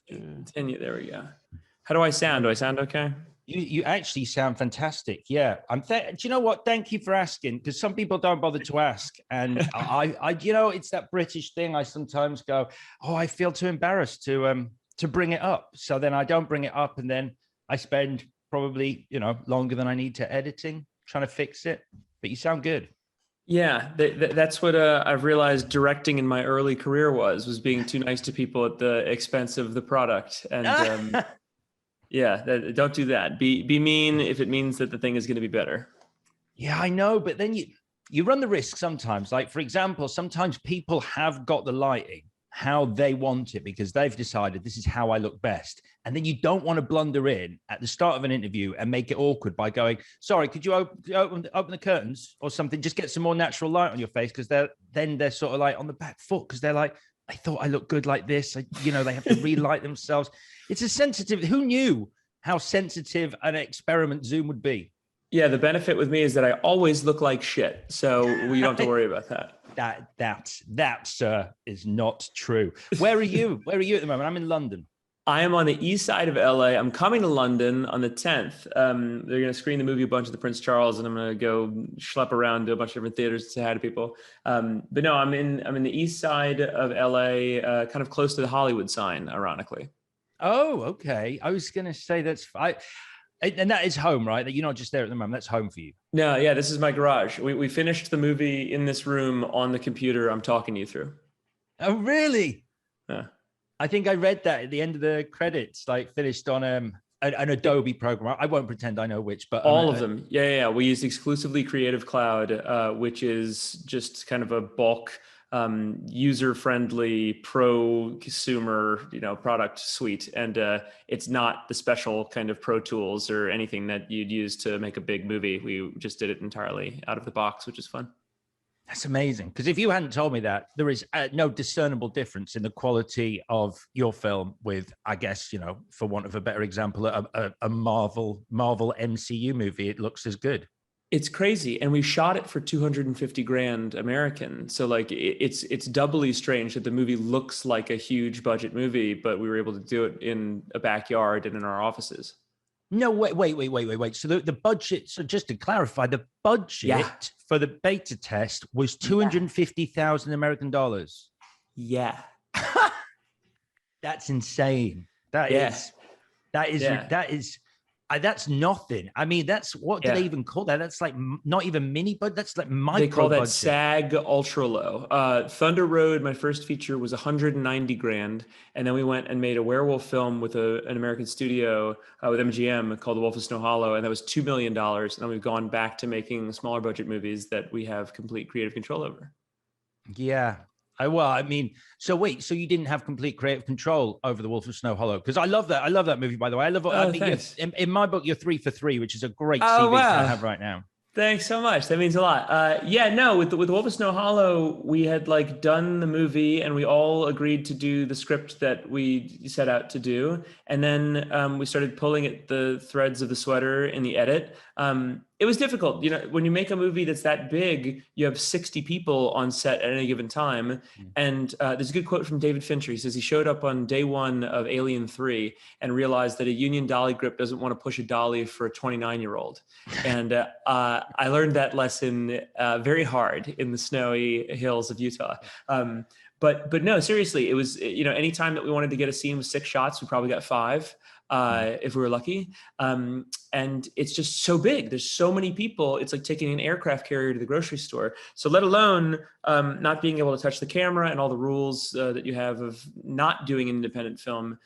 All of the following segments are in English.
Continue. There we go. How do I sound? Do I sound okay? You actually sound fantastic. Yeah. Do you know what? Thank you for asking, because some people don't bother to ask. And I it's that British thing. I sometimes go, oh, I feel too embarrassed to bring it up. So then I don't bring it up. And then I spend probably, longer than I need to editing, trying to fix it. But you sound good. Yeah, that's what I've realized directing in my early career was being too nice to people at the expense of the product. And yeah, don't do that. Be mean if it means that the thing is going to be better. Yeah, I know. But then you run the risk sometimes. Like, for example, sometimes people have got the lighting how they want it because they've decided this is how I look best. And then you don't want to blunder in at the start of an interview and make it awkward by going, sorry, could you open the curtains or something? Just get some more natural light on your face, because they're sort of like on the back foot because they're like, I thought I looked good like this. They have to relight themselves. It's a sensitive, who knew how sensitive an experiment Zoom would be? Yeah, the benefit with me is that I always look like shit. So we don't have to worry about that. That is not true. Where are you? Where are you at the moment? I'm in London. I am on the east side of LA. I'm coming to London on the 10th. They're going to screen the movie a bunch at the Prince Charles, and I'm going to go schlep around to a bunch of different theaters to say hi to people. But no, I'm in the east side of LA, kind of close to the Hollywood sign, ironically. Oh, okay. I was going to say and that is home, right? That you're not just there at the moment. That's home for you. No, yeah, this is my garage. We finished the movie in this room on the computer I'm talking you through. Oh, really? Yeah. I think I read that at the end of the credits, like finished on an Adobe program. I won't pretend I know which, but all of them. Yeah. We used exclusively Creative Cloud, which is just kind of a bulk user-friendly prosumer, product suite. And it's not the special kind of Pro Tools or anything that you'd use to make a big movie. We just did it entirely out of the box, which is fun. That's amazing. Because if you hadn't told me that, there is no discernible difference in the quality of your film with, I guess, for want of a better example, a Marvel MCU movie. It looks as good. It's crazy. And we shot it for 250 grand American. So like it's doubly strange that the movie looks like a huge budget movie, but we were able to do it in a backyard and in our offices. No, wait. So the budget, so just to clarify, the budget for the beta test was 250,000 American dollars. Yeah. That's insane. That is that's nothing. I mean, that's what do they even call that? That's like not even mini, but that's like micro. They call that budget. SAG ultra low. Thunder Road, my first feature, was 190 grand, and then we went and made a werewolf film with an American studio with MGM called The Wolf of Snow Hollow, and that was $2 million. And then we've gone back to making smaller budget movies that we have complete creative control over. Yeah. So you didn't have complete creative control over The Wolf of Snow Hollow? Because I love that. I love that movie, by the way. In my book, you're 3 for 3, which is a great CV to have right now. Thanks so much. That means a lot. With The Wolf of Snow Hollow, we had done the movie and we all agreed to do the script that we set out to do. And then we started pulling at the threads of the sweater in the edit. It was difficult. When you make a movie that's that big, you have 60 people on set at any given time. And there's a good quote from David Fincher. He says he showed up on day 1 of Alien 3 and realized that a union dolly grip doesn't want to push a dolly for a 29-year-old. And I learned that lesson very hard in the snowy hills of Utah. But no, seriously, it was, anytime that we wanted to get a scene with 6 shots, we probably got 5. If we were lucky. And it's just so big. There's so many people. It's like taking an aircraft carrier to the grocery store. So let alone not being able to touch the camera and all the rules that you have of not doing an independent film.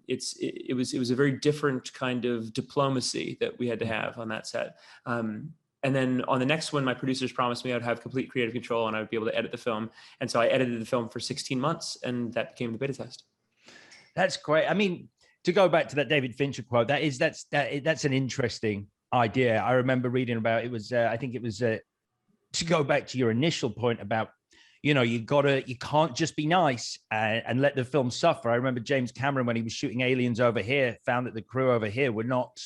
It was a very different kind of diplomacy that we had to have on that set. And then on the next one, my producers promised me I would have complete creative control and I would be able to edit the film. And so I edited the film for 16 months and that became the beta test. That's great. I mean, to go back to that David Fincher quote, that's an interesting idea. I remember reading about it was I think it was to go back to your initial point about you can't just be nice and let the film suffer. I remember James Cameron, when he was shooting Aliens over here, found that the crew over here were not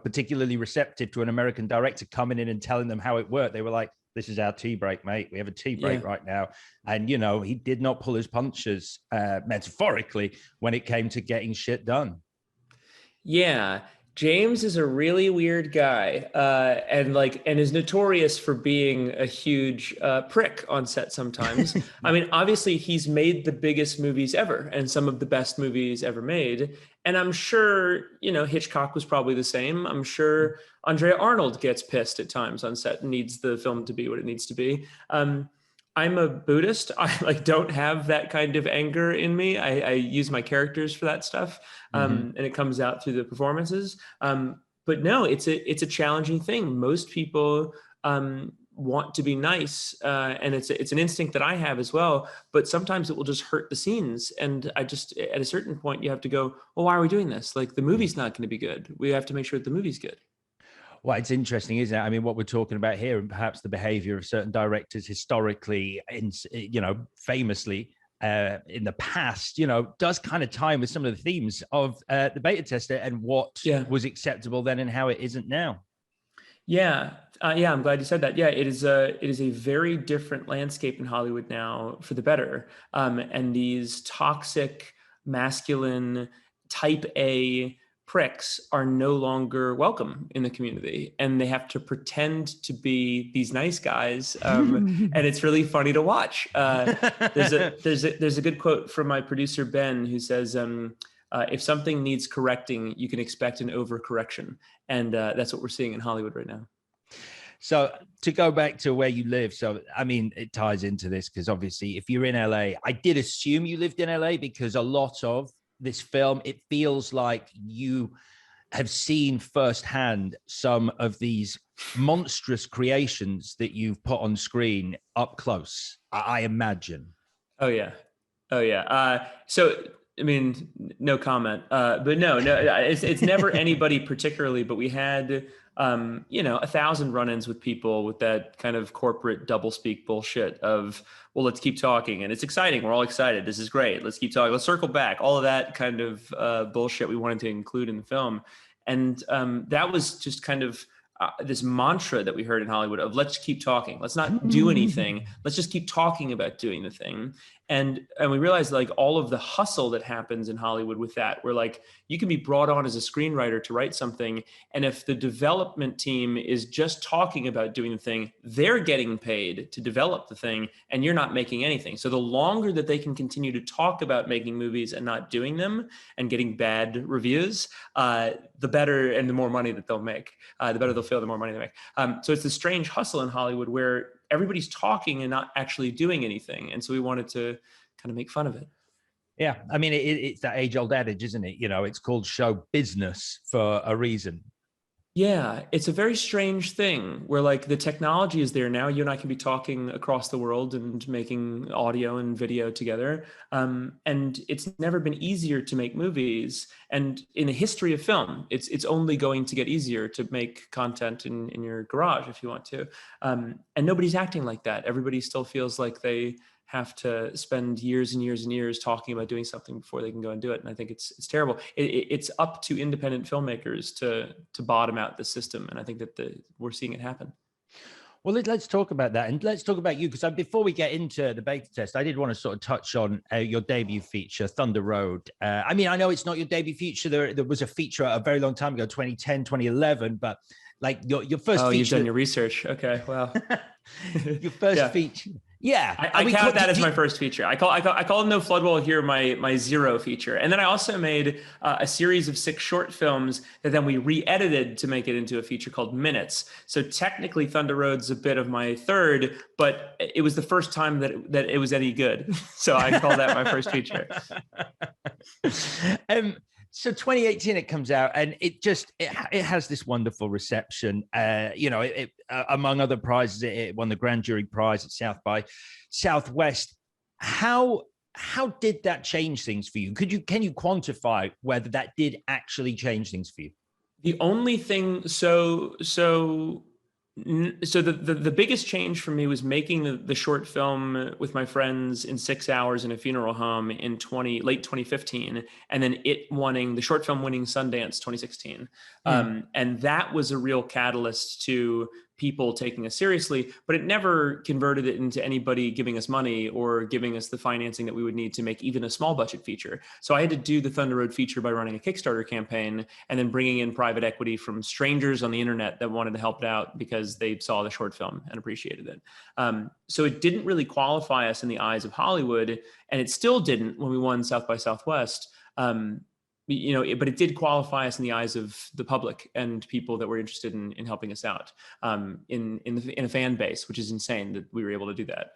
particularly receptive to an American director coming in and telling them how it worked. They were like, this is our tea break, mate. We have a tea break Yeah. right now. And, you know, he did not pull his punches metaphorically when it came to getting shit done. Yeah, James is a really weird guy, and is notorious for being a huge prick on set sometimes. I mean, obviously, he's made the biggest movies ever and some of the best movies ever made. And I'm sure, you know, Hitchcock was probably the same. I'm sure Andrea Arnold gets pissed at times on set and needs the film to be what it needs to be. I'm a Buddhist. I like don't have that kind of anger in me. I use my characters for that stuff, and it comes out through the performances. But no, it's a challenging thing. Most people want to be nice, and it's an instinct that I have as well. But sometimes it will just hurt the scenes, and I just at a certain point you have to go, well, why are we doing this? Like the movie's not going to be good. We have to make sure that the movie's good. Well, it's interesting, isn't it? I mean, what we're talking about here, and perhaps the behavior of certain directors historically, you know, famously in the past, you know, does kind of tie with some of the themes of the beta tester and what was acceptable then and how it isn't now. Yeah, yeah, I'm glad you said that. Yeah, it is a very different landscape in Hollywood now for the better. And these toxic, masculine, type A pricks are no longer welcome in the community, and they have to pretend to be these nice guys. And it's really funny to watch. There's a good quote from my producer Ben who says, if something needs correcting, you can expect an overcorrection. And that's what we're seeing in Hollywood right now. So to go back to where you live, so I mean, it ties into this because obviously if you're in LA, I did assume you lived in LA because a lot of this film, it feels like you have seen firsthand some of these monstrous creations that you've put on screen up close, I imagine. Oh, yeah. Oh, yeah. So I mean, no comment. But no, it's never anybody particularly. But we had, 1,000 run-ins with people with that kind of corporate doublespeak bullshit of, well, let's keep talking, and it's exciting. We're all excited. This is great. Let's keep talking. Let's circle back. All of that kind of bullshit we wanted to include in the film, and that was just kind of this mantra that we heard in Hollywood of let's keep talking. Let's not do anything. Let's just keep talking about doing the thing. And we realized like all of the hustle that happens in Hollywood with that, where like you can be brought on as a screenwriter to write something. And if the development team is just talking about doing the thing, they're getting paid to develop the thing and you're not making anything. So the longer that they can continue to talk about making movies and not doing them and getting bad reviews, the better and the more money that they'll make, the better they'll feel, the more money they make. So it's this strange hustle in Hollywood where everybody's talking and not actually doing anything. And so we wanted to kind of make fun of it. Yeah. I mean, it's that age old adage, isn't it? You know, it's called show business for a reason. Yeah, it's a very strange thing where like the technology is there now. You and I can be talking across the world and making audio and video together. And it's never been easier to make movies. And in the history of film, it's only going to get easier to make content in your garage if you want to. And nobody's acting like that. Everybody still feels like they have to spend years and years and years talking about doing something before they can go and do it. And I think it's terrible. It's up to independent filmmakers to bottom out the system. And I think that we're seeing it happen. Well, let's talk about that. And let's talk about you, because before we get into the beta test, I did want to sort of touch on your debut feature, Thunder Road. I mean, I know it's not your debut feature. There was a feature a very long time ago, 2010, 2011, but like your first feature. Oh, you've done your research. Okay, well. Your first feature. Yeah, I count that as my first feature. I call No Flood Wall here my zero feature, and then I also made a series of 6 short films that then we re-edited to make it into a feature called Minutes. So technically, Thunder Road's a bit of my third, but it was the first time that it was any good, so I call that my first feature. So 2018 it comes out, and it has this wonderful reception. Among other prizes, it won the Grand Jury Prize at South by Southwest. How did that change things for you? Can you quantify whether that did actually change things for you? The only thing, so the biggest change for me was making the short film with my friends in 6 hours in a funeral home in late 2015, and then the short film winning Sundance 2016. And that was a real catalyst to people taking us seriously, but it never converted it into anybody giving us money or giving us the financing that we would need to make even a small budget feature. So I had to do the Thunder Road feature by running a Kickstarter campaign and then bringing in private equity from strangers on the internet that wanted to help it out because they saw the short film and appreciated it. So it didn't really qualify us in the eyes of Hollywood, and it still didn't when we won South by Southwest. But it did qualify us in the eyes of the public and people that were interested in helping us out in a fan base, which is insane that we were able to do that.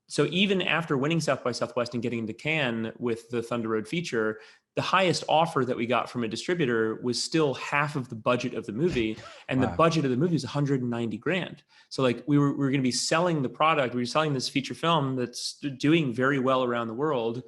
So even after winning South by Southwest and getting into Cannes with the Thunder Road feature, the highest offer that we got from a distributor was still half of the budget of the movie. And wow. The budget of the movie was 190 grand. So like we were going to be selling the product. We were selling this feature film that's doing very well around the world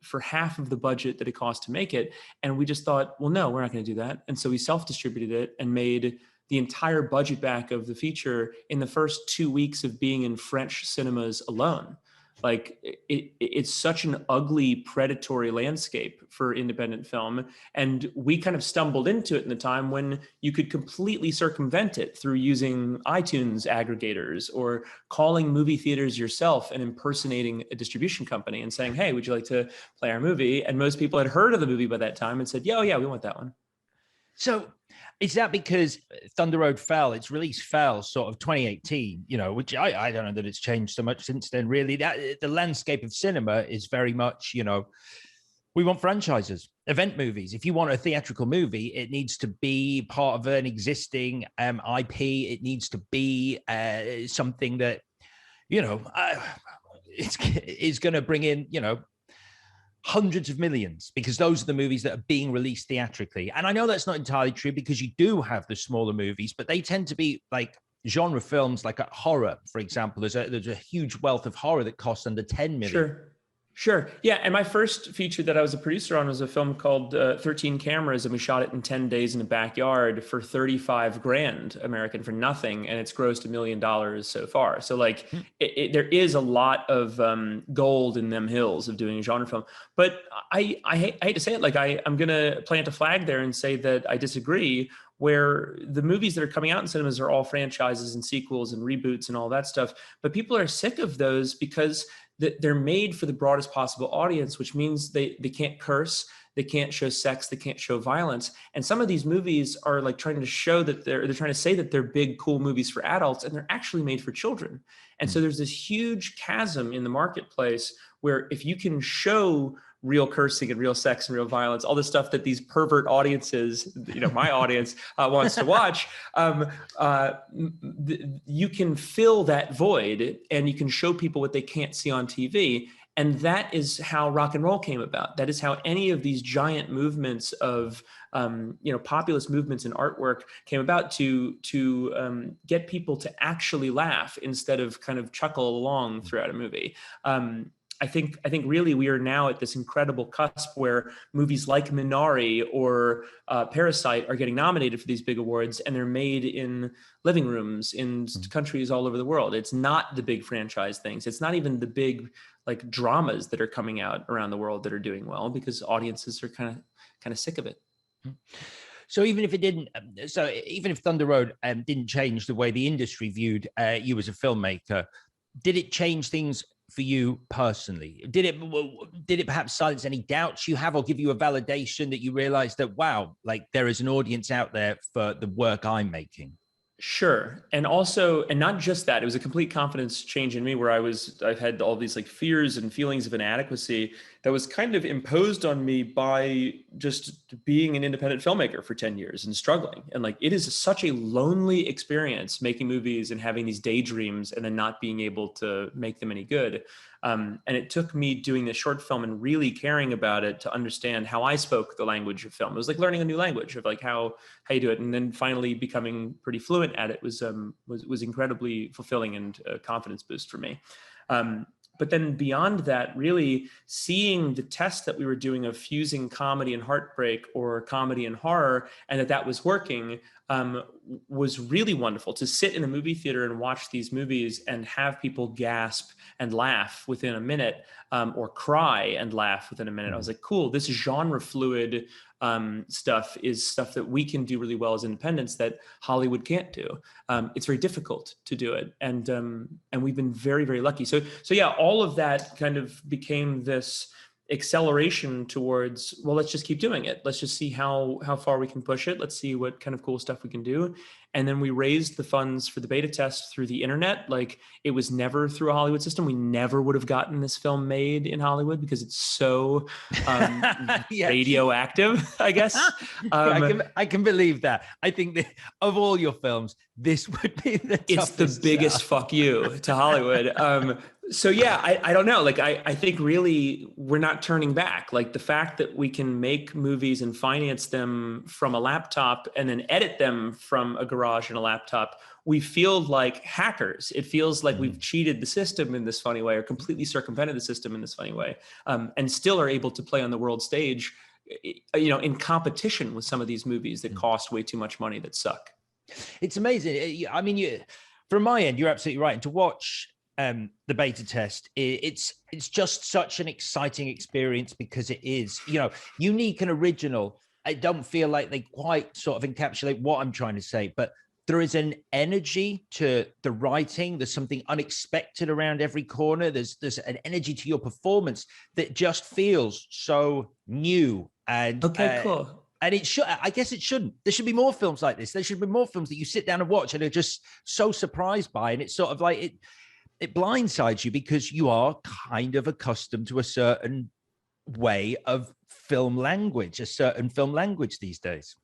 for half of the budget that it cost to make it. And we just thought, well, no, we're not going to do that. And so we self-distributed it and made the entire budget back of the feature in the first 2 weeks of being in French cinemas alone. Like it's such an ugly, predatory landscape for independent film. And we kind of stumbled into it in the time when you could completely circumvent it through using iTunes aggregators or calling movie theaters yourself and impersonating a distribution company and saying, hey, would you like to play our movie? And most people had heard of the movie by that time and said, yeah, we want that one. So is that because Thunder Road fell, its release fell sort of 2018, which I don't know that it's changed so much since then, really. That the landscape of cinema is very much, we want franchises, event movies. If you want a theatrical movie, it needs to be part of an existing IP. It needs to be something that, is going to bring in, hundreds of millions, because those are the movies that are being released theatrically. And I know that's not entirely true because you do have the smaller movies, but they tend to be like genre films, like a horror, for example. There's a huge wealth of horror that costs under 10 million. Sure. Yeah. And my first feature that I was a producer on was a film called 13 Cameras, and we shot it in 10 days in a backyard for 35 grand American for nothing. And it's grossed $1 million so far. So like there is a lot of gold in them hills of doing a genre film. But I hate to say it, like I'm going to plant a flag there and say that I disagree, where the movies that are coming out in cinemas are all franchises and sequels and reboots and all that stuff. But people are sick of those because they're made for the broadest possible audience, which means they can't curse, they can't show sex, they can't show violence. And some of these movies are like trying to show that they're trying to say that they're big, cool movies for adults, and they're actually made for children. And so there's this huge chasm in the marketplace where if you can show real cursing and real sex and real violence, all the stuff that these pervert audiences, my audience wants to watch, you can fill that void and you can show people what they can't see on TV. And that is how rock and roll came about. That is how any of these giant movements of, populist movements in artwork came about to get people to actually laugh instead of kind of chuckle along throughout a movie. I think really we are now at this incredible cusp where movies like Minari or Parasite are getting nominated for these big awards, and they're made in living rooms in countries all over the world. It's not the big franchise things. It's not even the big like dramas that are coming out around the world that are doing well, because audiences are kind of sick of it. So even if Thunder Road didn't change the way the industry viewed you as a filmmaker, did it change things for you personally? Did it perhaps silence any doubts you have, or give you a validation that you realize that, wow, like there is an audience out there for the work I'm making? Sure. And also, and not just that, it was a complete confidence change in me where I've had all these like fears and feelings of inadequacy that was kind of imposed on me by just being an independent filmmaker for 10 years and struggling. And like, it is such a lonely experience making movies and having these daydreams and then not being able to make them any good. And it took me doing this short film and really caring about it to understand how I spoke the language of film. It was like learning a new language of like how you do it. And then finally becoming pretty fluent at it was incredibly fulfilling and a confidence boost for me. But then beyond that, really seeing the test that we were doing of fusing comedy and heartbreak or comedy and horror, and that was working, was really wonderful to sit in a movie theater and watch these movies and have people gasp and laugh within a minute, or cry and laugh within a minute. I was like, cool, this genre fluid stuff is stuff that we can do really well as independents that Hollywood can't do. It's very difficult to do it. And we've been very, very lucky. So yeah, all of that kind of became this acceleration towards, well, let's just keep doing it. Let's just see how far we can push it. Let's see what kind of cool stuff we can do. And then we raised the funds for the beta test through the internet. Like, it was never through a Hollywood system. We never would have gotten this film made in Hollywood because it's so radioactive, I guess. I can believe that. I think that of all your films, this would be the toughest. It's the biggest fuck you to Hollywood. So yeah, I don't know. Like, I think really we're not turning back. Like, the fact that we can make movies and finance them from a laptop and then edit them from a garage and a laptop, we feel like hackers. It feels like we've cheated the system in this funny way, or completely circumvented the system in this funny way, and still are able to play on the world stage, in competition with some of these movies that cost way too much money, that suck. It's amazing. I mean, from my end, you're absolutely right. And to watch the beta test, it's just such an exciting experience because it is, unique and original. I don't feel like they quite sort of encapsulate what I'm trying to say, but there is an energy to the writing. There's something unexpected around every corner. There's an energy to your performance that just feels so new. And okay, cool. And it should, I guess it shouldn't. There should be more films like this. There should be more films that you sit down and watch and are just so surprised by. And it's sort of like it blindsides you because you are kind of accustomed to a certain way of film language, a certain film language these days.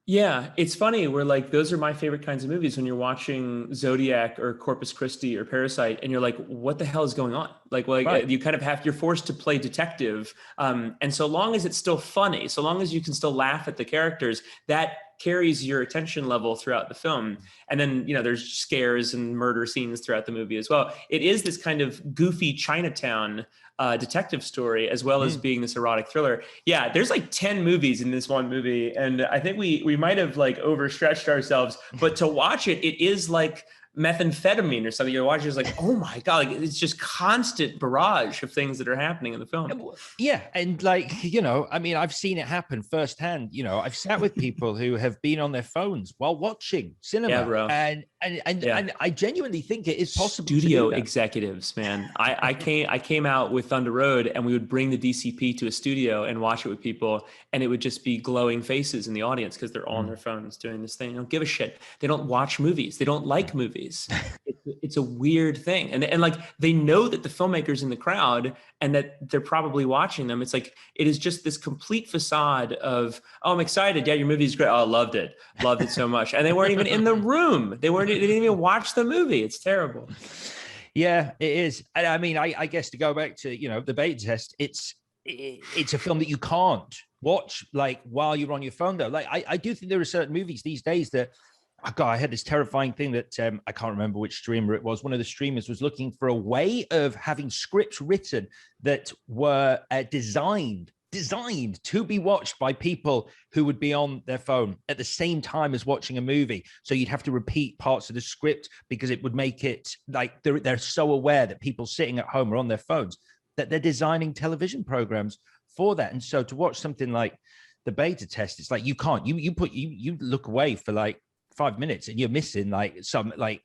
Yeah, it's funny. We're like, those are my favorite kinds of movies when you're watching Zodiac or Corpus Christi or Parasite, and you're like, what the hell is going on? Right. You kind of you're forced to play detective. And so long as it's still funny, so long as you can still laugh at the characters, that carries your attention level throughout the film. And then, there's scares and murder scenes throughout the movie as well. It is this kind of goofy Chinatown detective story, as well as being this erotic thriller. Yeah, there's like 10 movies in this one movie, and I think we might have like overstretched ourselves, but to watch it, it is like methamphetamine or something. You're watching, it's like, oh my God, like, it's just constant barrage of things that are happening in the film. Yeah. And like, I mean, I've seen it happen firsthand. I've sat with people who have been on their phones while watching cinema. Yeah, bro. And I genuinely think it is possible. Studio executives, man. I came out with Thunder Road, and we would bring the DCP to a studio and watch it with people, and it would just be glowing faces in the audience because they're all on their phones doing this thing. They don't give a shit. They don't watch movies. They don't like movies. It's a weird thing. And like, they know that the filmmaker's in the crowd and that they're probably watching them. It's like, it is just this complete facade of, oh, I'm excited. Yeah, your movie's great. Oh, loved it so much. And they weren't even in the room. They didn't even watch the movie. It's terrible. Yeah, it is. And I mean, I guess to go back to, the beta test, it's a film that you can't watch like while you're on your phone though. Like, I do think there are certain movies these days that, oh God, I had this terrifying thing that I can't remember which streamer it was. One of the streamers was looking for a way of having scripts written that were designed to be watched by people who would be on their phone at the same time as watching a movie. So you'd have to repeat parts of the script because it would make it like they're so aware that people sitting at home are on their phones that they're designing television programs for that. And so to watch something like the beta test, it's like you can't. You look away for like 5 minutes and you're missing like some like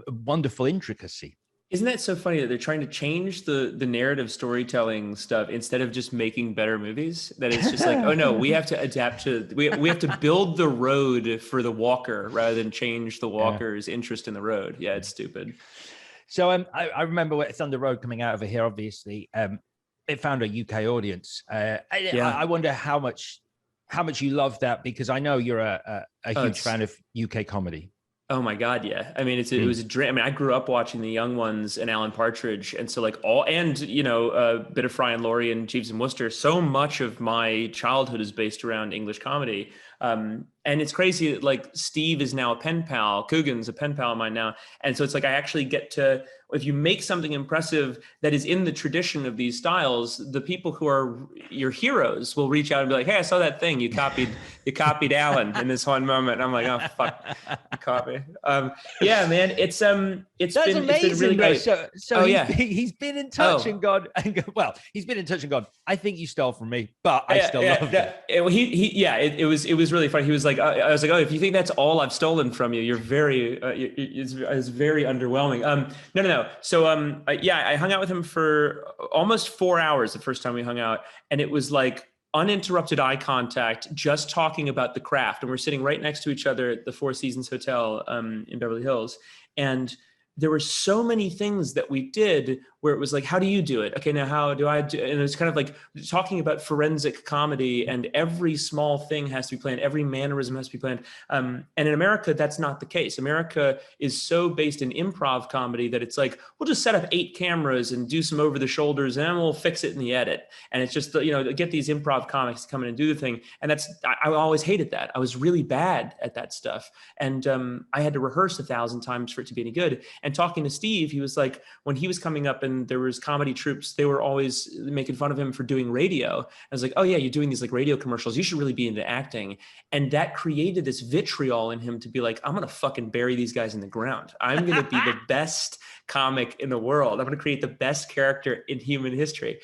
wonderful intricacy. Isn't that so funny that they're trying to change the narrative storytelling stuff instead of just making better movies? That it's just like, oh no, we have to adapt to, we have to build the road for the walker rather than change the walker's interest in the road. Yeah, it's stupid. So I remember Thunder Road coming out over here, obviously. It found a UK audience. I wonder how much you love that, because I know you're a huge fan of UK comedy. Oh my God, yeah. I mean, it was a dream. I mean, I grew up watching The Young Ones and Alan Partridge, and so like a bit of Fry and Laurie and Jeeves and Wooster. So much of my childhood is based around English comedy, and it's crazy that like Steve is now a pen pal. Coogan's a pen pal of mine now, and so it's like I actually get to if you make something impressive that is in the tradition of these styles, the people who are your heroes will reach out and be like, hey, I saw that thing you copied Alan in this one moment. And I'm like, oh fuck, you copy. Yeah, man, it's That's been amazing, really though. great. So he's been in touch and gone, well, he's been in touch and gone, I think you stole from me, but I still love it. It was really funny. He was like, I was like, oh, if you think that's all I've stolen from you, you're very, it's very underwhelming. No. So, I hung out with him for almost 4 hours the first time we hung out. And it was like uninterrupted eye contact, just talking about the craft. And we're sitting right next to each other at the Four Seasons Hotel in Beverly Hills. And there were so many things that we did where it was like, how do you do it? Okay, now how do I do it? And it was kind of like talking about forensic comedy, and every small thing has to be planned. Every mannerism has to be planned. And in America, that's not the case. America is so based in improv comedy that it's like, we'll just set up 8 cameras and do some over the shoulders, and then we'll fix it in the edit. And it's just, get these improv comics to come in and do the thing. And I always hated that. I was really bad at that stuff. And I had to rehearse 1,000 times for it to be any good. And talking to Steve, he was like, when he was coming up and there was comedy troops, they were always making fun of him for doing radio. I was like, oh yeah, you're doing these like radio commercials. You should really be into acting. And that created this vitriol in him to be like, I'm going to fucking bury these guys in the ground. I'm going to be the best comic in the world. I'm going to create the best character in human history.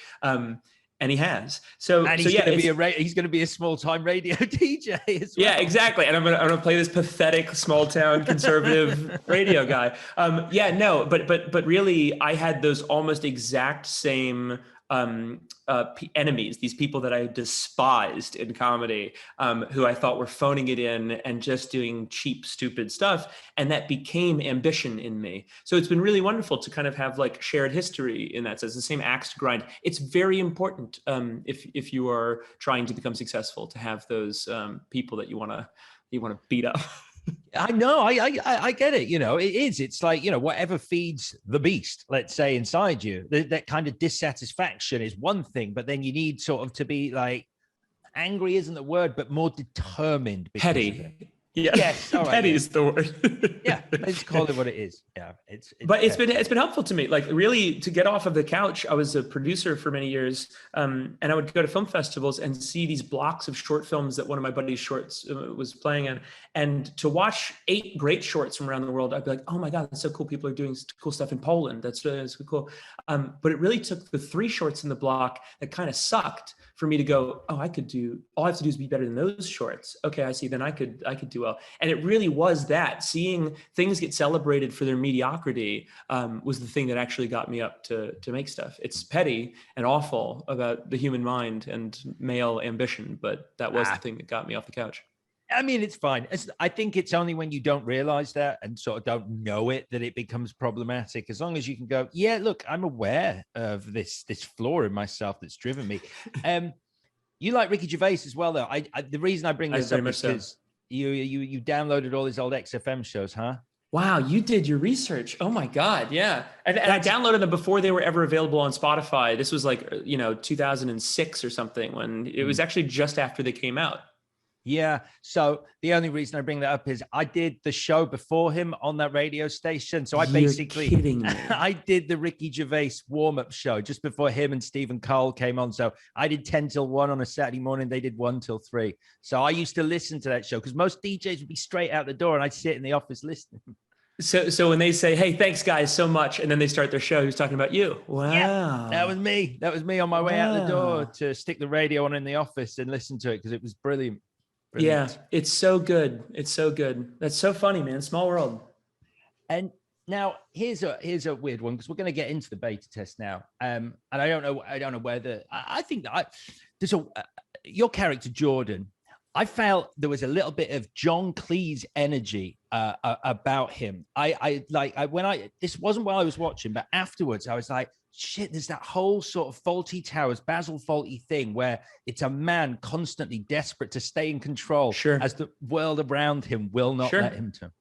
And he has. He's going to be a small-time radio DJ as well. Yeah, exactly. And I'm gonna play this pathetic small-town conservative radio guy. But really, I had those almost exact same enemies, these people that I despised in comedy, who I thought were phoning it in and just doing cheap, stupid stuff. And that became ambition in me. So it's been really wonderful to kind of have like shared history in that sense, the same axe to grind. It's very important if you are trying to become successful to have those people that you want to beat up. I know. I get it. It is. It's like, whatever feeds the beast, let's say, inside you, that kind of dissatisfaction is one thing, but then you need sort of to be like, angry isn't the word, but more determined. Petty. Yeah. Yes. All right, petty is the word. Yeah. Let's call it what it is. Yeah. But it's been helpful to me. Like really to get off of the couch. I was a producer for many years. And I would go to film festivals and see these blocks of short films that one of my buddies' shorts was playing in. And to watch 8 great shorts from around the world, I'd be like, oh my God, that's so cool. People are doing cool stuff in Poland. That's really cool. But it really took the 3 shorts in the block that kind of sucked for me to go, oh, all I have to do is be better than those shorts. Okay, I see. Then I could do well. And it really was that seeing things get celebrated for their mediocrity was the thing that actually got me up to make stuff. It's petty and awful about the human mind and male ambition, but that was the thing that got me off the couch. I mean, it's fine. I think it's only when you don't realize that and sort of don't know it that it becomes problematic. As long as you can go, yeah, look, I'm aware of this flaw in myself that's driven me. You like Ricky Gervais as well, though. The reason I bring this up is because you downloaded all these old XFM shows, huh? Wow, you did your research. Oh my God, yeah. And I downloaded them before they were ever available on Spotify. This was like 2006 or something, when it was actually just after they came out. Yeah. So the only reason I bring that up is I did the show before him on that radio station. So You're kidding me. I did the Ricky Gervais warm-up show just before him and Stephen Cole came on. So I did 10 till 1 on a Saturday morning. They did 1 till 3. So I used to listen to that show because most DJs would be straight out the door and I'd sit in the office listening. So when they say, hey, thanks guys so much, and then they start their show, who's talking about you? Wow. Yeah, that was me on my way out the door to stick the radio on in the office and listen to it because it was brilliant. Yeah, it's so good. It's so good. That's so funny, man. Small world. And now here's a weird one because we're going to get into the beta test now. And I don't know whether I think that there's your character Jordan. I felt there was a little bit of John Cleese energy about him. This wasn't while I was watching, but afterwards I was like, shit, there's that whole sort of Faulty Towers, Basil Fawlty thing where it's a man constantly desperate to stay in control as the world around him will not let him to.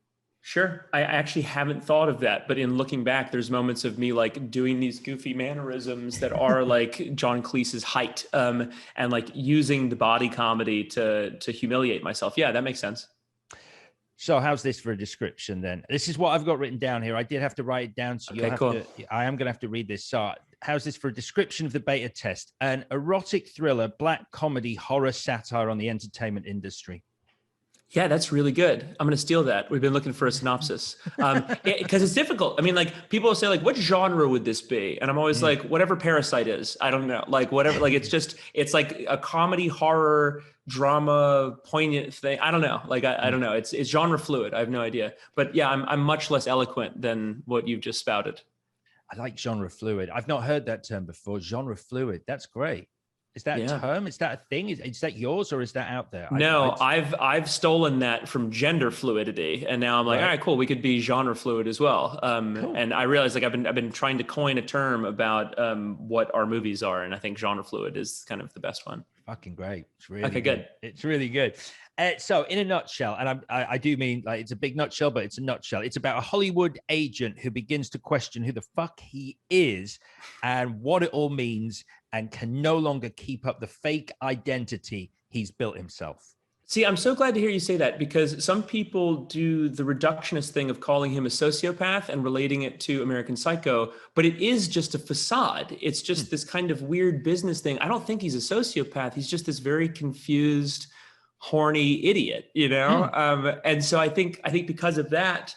Sure. I actually haven't thought of that, but in looking back, there's moments of me like doing these goofy mannerisms that are like John Cleese's height, and like using the body comedy to humiliate myself. Yeah, that makes sense. So how's this for a description then? This is what I've got written down here. I did have to write it down, so Okay, cool. I am going to have to read this. So how's this for a description of the beta test? An erotic thriller, black comedy, horror satire on the entertainment industry. Yeah, that's really good. I'm going to steal that. We've been looking for a synopsis because it's difficult. I mean, like people will say like, what genre would this be? And I'm always like, whatever Parasite is. I don't know. Like whatever, like it's like a comedy, horror, drama, poignant thing. I don't know. Like, I don't know. It's genre fluid. I have no idea. But yeah, I'm much less eloquent than what you've just spouted. I like genre fluid. I've not heard that term before. Genre fluid. That's great. Is that a term? Is that a thing? Is that yours or is that out there? No, I've stolen that from gender fluidity, and now I'm like, all right, cool. We could be genre fluid as well. Cool. And I realized like I've been trying to coin a term about what our movies are, and I think genre fluid is kind of the best one. Fucking great. It's really okay. Good. It's really good. So in a nutshell, and I do mean like it's a big nutshell, but it's a nutshell. It's about a Hollywood agent who begins to question who the fuck he is and what it all means, and can no longer keep up the fake identity he's built himself. See, I'm so glad to hear you say that, because some people do the reductionist thing of calling him a sociopath and relating it to American Psycho, but it is just a facade. It's just this kind of weird business thing. I don't think he's a sociopath. He's just this very confused, horny idiot, you know? And so I think because of that,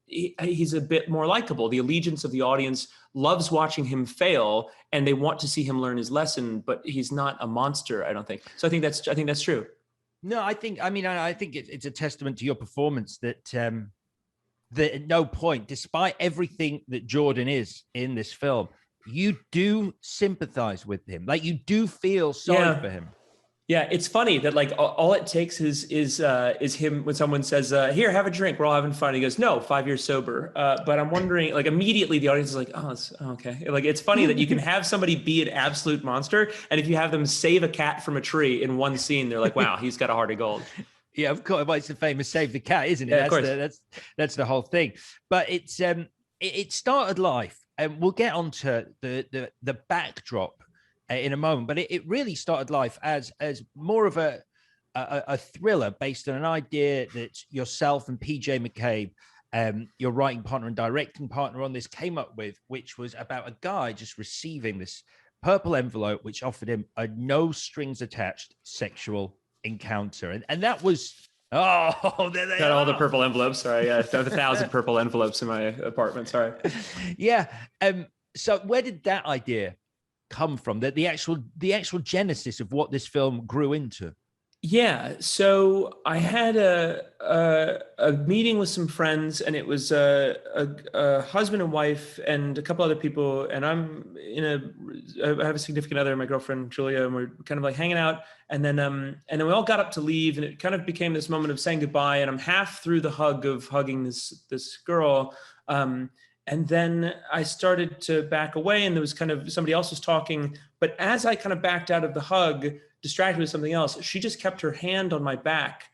he's a bit more likable. The allegiance of the audience loves watching him fail, and they want to see him learn his lesson, but he's not a monster, I don't think. So I think that's true. No, I think it's a testament to your performance that that at no point, despite everything that Jordan is in this film, you do sympathize with him. Like you do feel sorry for him. Yeah, it's funny that like all it takes is him when someone says, "Here, have a drink. We're all having fun." He goes, "No, 5 years sober." But I'm wondering, like immediately the audience is like, "Oh, it's okay." Like it's funny that you can have somebody be an absolute monster, and if you have them save a cat from a tree in one scene, they're like, "Wow, he's got a heart of gold." Yeah, of course. Well, it's the famous "save the cat," isn't it? Yeah, of course. That's the whole thing. But it started life, and we'll get onto the backdrop in a moment, but it really started life as more of a thriller based on an idea that yourself and PJ McCabe, your writing partner and directing partner on this, came up with, which was about a guy just receiving this purple envelope which offered him a no strings attached sexual encounter, and that was there they got are. All the purple envelopes. Sorry, I have 1,000 purple envelopes in my apartment. Sorry. Yeah. So where did that idea come from, that the actual genesis of what this film grew into? Yeah, so I had a meeting with some friends, and it was a husband and wife and a couple other people, and I have a significant other, my girlfriend Julia, and we're kind of like hanging out, and then we all got up to leave, and it kind of became this moment of saying goodbye, and I'm half through the hug of hugging this girl, and then I started to back away, and there was kind of somebody else was talking. But as I kind of backed out of the hug, distracted with something else, she just kept her hand on my back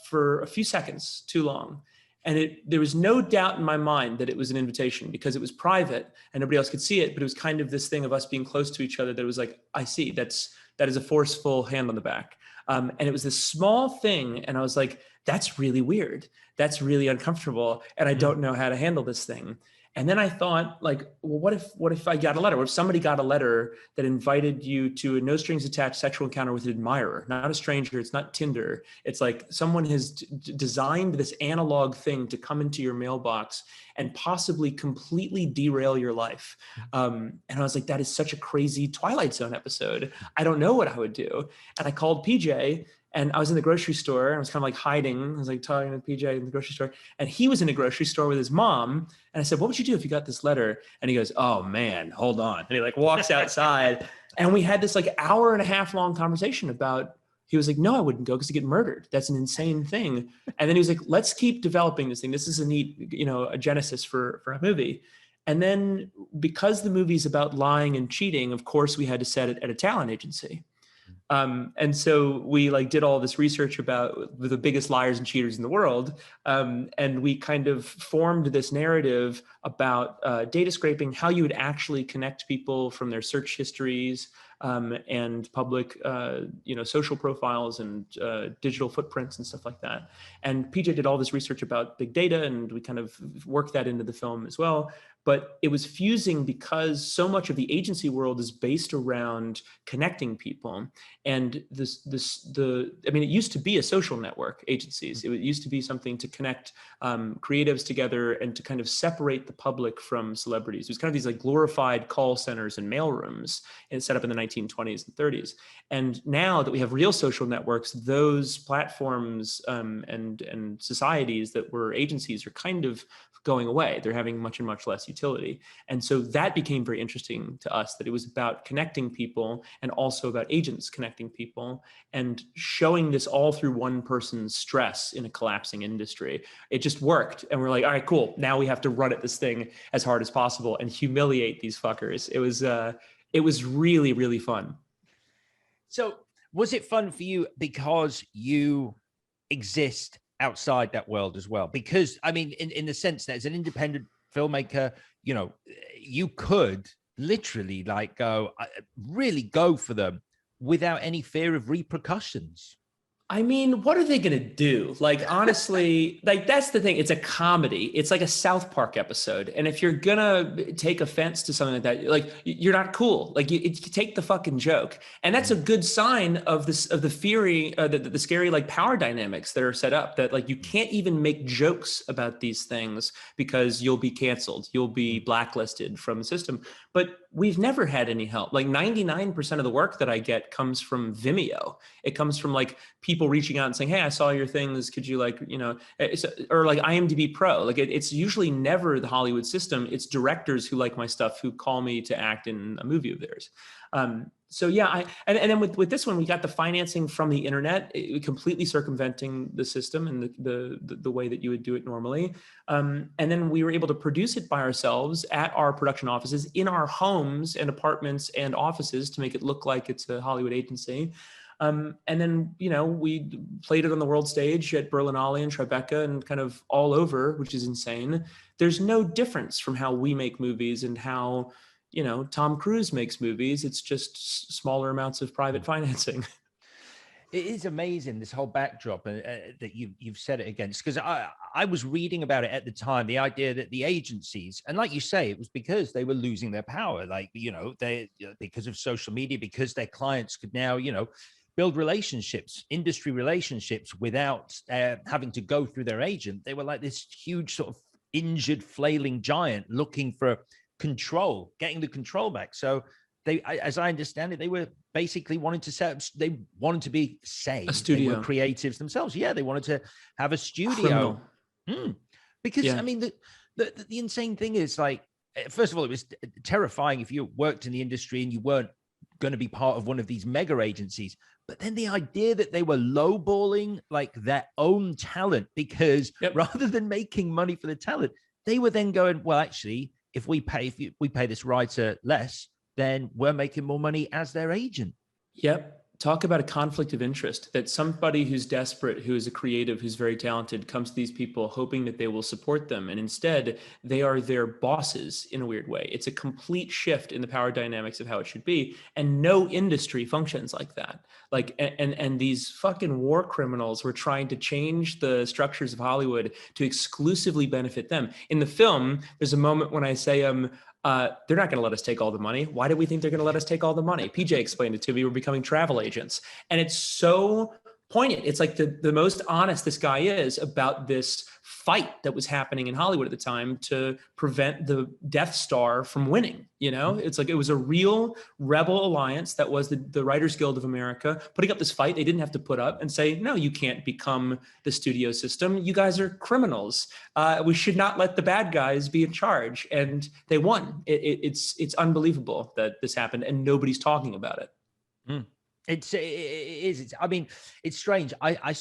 for a few seconds too long. And there was no doubt in my mind that it was an invitation, because it was private and nobody else could see it. But it was kind of this thing of us being close to each other that was like, I see, that is a forceful hand on the back. And it was this small thing. And I was like, that's really weird. That's really uncomfortable. And I don't know how to handle this thing. And then I thought, like, well, what if I got a letter? What if somebody got a letter that invited you to a no strings attached sexual encounter with an admirer, not a stranger? It's not Tinder. It's like someone has designed this analog thing to come into your mailbox and possibly completely derail your life. And I was like, that is such a crazy Twilight Zone episode. I don't know what I would do. And I called PJ. And I was in the grocery store, and I was kind of like hiding. I was like talking to PJ in the grocery store, and he was in a grocery store with his mom. And I said, "What would you do if you got this letter?" And he goes, "Oh man, hold on." And he like walks outside, and we had this like hour and a half long conversation about. He was like, "No, I wouldn't go because you get murdered. That's an insane thing." And then he was like, "Let's keep developing this thing. This is a neat, a genesis for a movie." And then because the movie's about lying and cheating, of course, we had to set it at a talent agency. And so we like did all this research about the biggest liars and cheaters in the world. And we kind of formed this narrative about data scraping, how you would actually connect people from their search histories, and public, social profiles and digital footprints and stuff like that. And PJ did all this research about big data, and we kind of worked that into the film as well. But it was fusing because so much of the agency world is based around connecting people. And it used to be a social network, agencies. It used to be something to connect creatives together and to kind of separate the public from celebrities. It was kind of these like glorified call centers and mailrooms, and set up in the 1920s and 30s. And now that we have real social networks, those platforms and societies that were agencies are kind of going away. They're having much and much less utility. And so that became very interesting to us, that it was about connecting people and also about agents connecting people and showing this all through one person's stress in a collapsing industry. It just worked. And we're like, all right, cool. Now we have to run at this thing as hard as possible and humiliate these fuckers. It was really, really fun. So was it fun for you because you exist outside that world as well? Because I mean, in the sense that as an independent filmmaker, you could literally like really go for them without any fear of repercussions. I mean, what are they going to do? Like, honestly, like that's the thing. It's a comedy. It's like a South Park episode. And if you're going to take offense to something like that, like you're not cool. Like you take the fucking joke. And that's a good sign of this, of the theory, the scary like power dynamics that are set up, that like you can't even make jokes about these things because you'll be canceled. You'll be blacklisted from the system. But we've never had any help. Like 99% of the work that I get comes from Vimeo. It comes from like people reaching out and saying, hey, I saw your things. Could you like, or like IMDb Pro. Like it's usually never the Hollywood system. It's directors who like my stuff who call me to act in a movie of theirs. So yeah, and then with this one, we got the financing from the internet, completely circumventing the system and the way that you would do it normally. And then we were able to produce it by ourselves at our production offices, in our homes and apartments and offices, to make it look like it's a Hollywood agency. And then, we played it on the world stage at Berlinale and Tribeca and kind of all over, which is insane. There's no difference from how we make movies and how Tom Cruise makes movies. It's just smaller amounts of private financing. It is amazing, this whole backdrop that you've said it against, because I was reading about it at the time, the idea that the agencies, and like you say, it was because they were losing their power, like, because of social media, because their clients could now, build relationships, industry relationships without having to go through their agent. They were like this huge sort of injured, flailing giant looking for control, getting the control back. So they, as I understand it, they were basically wanting to set up, they wanted to be a studio. They were creatives themselves. Yeah, they wanted to have a studio. Because yeah. I mean, the insane thing is, like, first of all, it was terrifying if you worked in the industry and you weren't going to be part of one of these mega agencies. But then the idea that they were lowballing like their own talent, because rather than making money for the talent, they were then going, well, actually, if we pay this writer less, then we're making more money as their agent. Yep. Talk about a conflict of interest, that somebody who's desperate, who is a creative, who's very talented, comes to these people hoping that they will support them. And instead, they are their bosses in a weird way. It's a complete shift in the power dynamics of how it should be. And no industry functions like that. Like, and these fucking war criminals were trying to change the structures of Hollywood to exclusively benefit them. In the film, there's a moment when I say, they're not going to let us take all the money. Why do we think they're going to let us take all the money? PJ explained it to me. We're becoming travel agents. And it's so poignant. It's like the most honest this guy is about this fight that was happening in Hollywood at the time to prevent the Death Star from winning. It's like it was a real rebel alliance that was the Writers Guild of America putting up this fight they didn't have to put up and say, no, you can't become the studio system. You guys are criminals. We should not let the bad guys be in charge. And they won. It's unbelievable that this happened and nobody's talking about it. It is. I mean, it's strange. I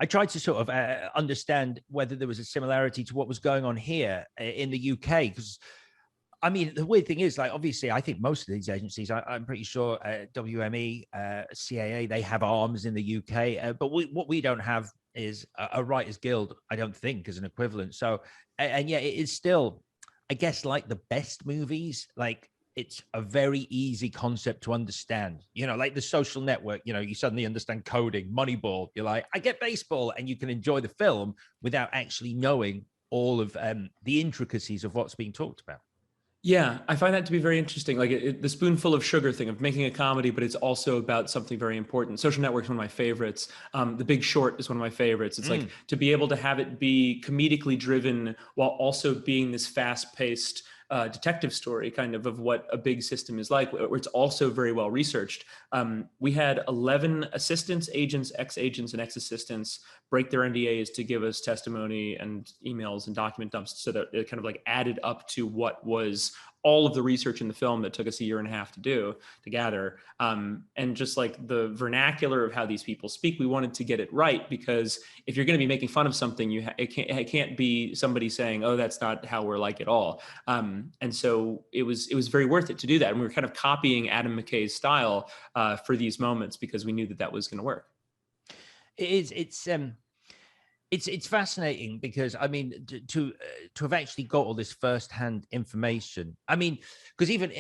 tried to sort of understand whether there was a similarity to what was going on here in the UK, because I mean, the weird thing is, like, obviously, I think most of these agencies, I'm pretty sure WME, CAA, they have arms in the UK, but what we don't have is a Writers Guild, I don't think, as an equivalent. So, and yeah, it is still, I guess, like the best movies, like it's a very easy concept to understand. You know, like The Social Network, you know, you suddenly understand coding, Moneyball. You're like, I get baseball, and you can enjoy the film without actually knowing all of the intricacies of what's being talked about. Yeah, I find that to be very interesting. Like the spoonful of sugar thing of making a comedy, but it's also about something very important. Social Network is one of my favorites. The Big Short is one of my favorites. It's like to be able to have it be comedically driven while also being this fast-paced detective story kind of what a big system is like, where it's also very well researched. We had 11 assistants, agents, ex-agents, and ex-assistants break their NDAs to give us testimony and emails and document dumps, so that it kind of like added up to what was all of the research in the film that took us a year and a half to gather. And just like the vernacular of how these people speak, we wanted to get it right, because if you're going to be making fun of something, it can't be somebody saying, oh, that's not how we're like at all. And so it was very worth it to do that. And we were kind of copying Adam McKay's style for these moments, because we knew that was going to work. It's fascinating, because I mean, to have actually got all this firsthand information. I mean, because even